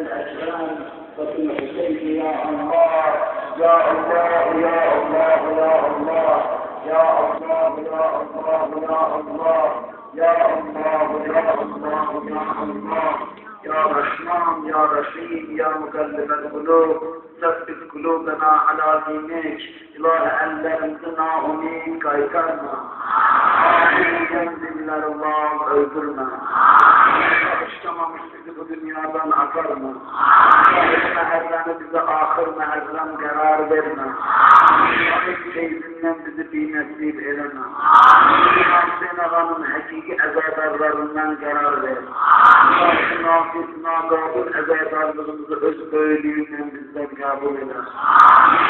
الأجرام وفي الحسين يا الله يا الله يا الله يا الله يا الله يا الله يا الله يا الله يا الله يا الله يا رحمن يا رحيم يا مقلب القلوب ثبت قلوبنا على دينك إله ellerimizin amin kaytarma. Amin dinler Allah'ım öldürme. Çalıştamamış bizi bu dünyadan akarma. Meherlerini bize ahir meherlem karar verme. Vakit keyfinden bizi binetlik eyleme. Hüseyin Ağa'nın hakiki azadarlarından karar ver. Nafis, nagabul azadarlarımızı öz böylüğünden bizden kabul eder.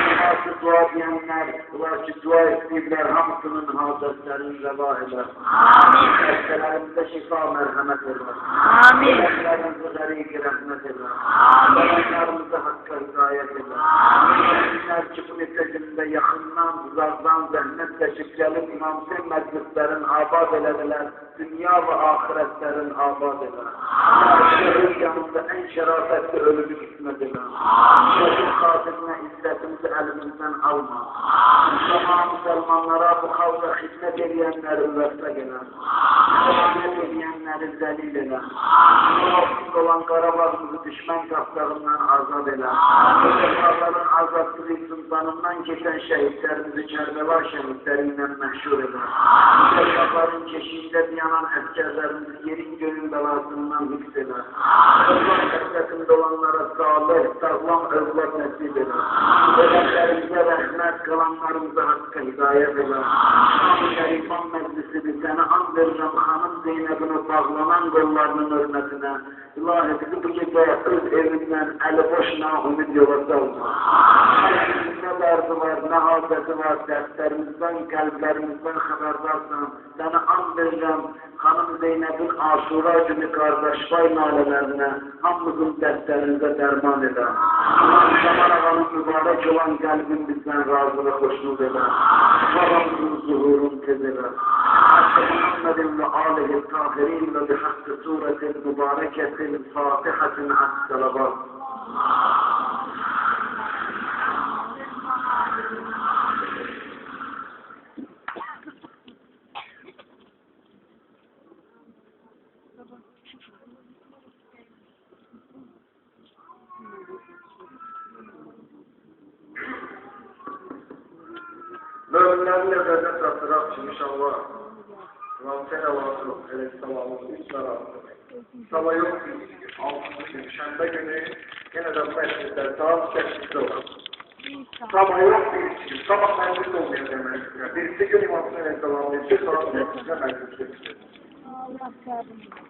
Ulaşçı dua diyenler, ulaşçı dua ettiğiler hamsının hacetlerini reva eder. Hastalarımıza şifa merhamet eder. Hastalarımıza garip rahmet eder. Hastalarımıza hakka hidayet eder. Günler çıkın nitecinde yakından, uzaktan zahmet teşrif gelip İmam Hüseyin meclislerin abad elediler. Dünya ve ahiretlerin abad eder. Şehir yanında en şerafetli ölümü hikmet eder. Şehir katiline izzetimizi elimizden alma. Müslümanlara bu kavga hizmet edenleri vesile eder. Hizmet edenleri zelil eder. Muvafık olan Karabağ'ımızı düşman kaplarından azat eder. Müslümanların azatlığı sultanından geçen şehitlerimizi Kerbela şehitlerinden meşhur eder. Müslümanların keşiğinde yanan askerlerimizi yerin gönül belasından hisseder. Allah şefkatinde olanlara salih, sağlam evlat nasip eder. Ölenlerimize rahmet, kalanlarımıza hakka hidayet eder. Şerifan meclisi bir sene an vereceğim hanım Zeynep'ine bağlanan kollarının hürmetine. İlahi bizi bu gece öz evinden eli boşuna ümit yola salma. Ne derdi var, ne hafeti var, derslerimizden, kalplerimizden haberdarsan, seni an vereceğim hanım Zeynep'in Aşura günü kardeş pay nalelerine, hamımızın dertlerinize derman eder. Zaman Ağa'nın mübarek olan kalbin bizden razı ve hoşnut eder. Babamızın zuhurun tez eder. Muhammedin ve âlihi tahirin ve bihakkı suretin mübareketin fatihatin as-salavat. Bölümlerle vezet atıraq inşallah. Ramsel Allah'ın Aleyhisselam'ın üç tarafı. Sabah yok ki, 6. gün, şembe günü yine de meclisler saat 8'de olur. Sabah yok ki, sabah meclis olmuyor demek. Birisi gün İmam Hüseyin Aleyhisselam'ın 2 saat 8'de meclis geçiyor. Allah kahretsin.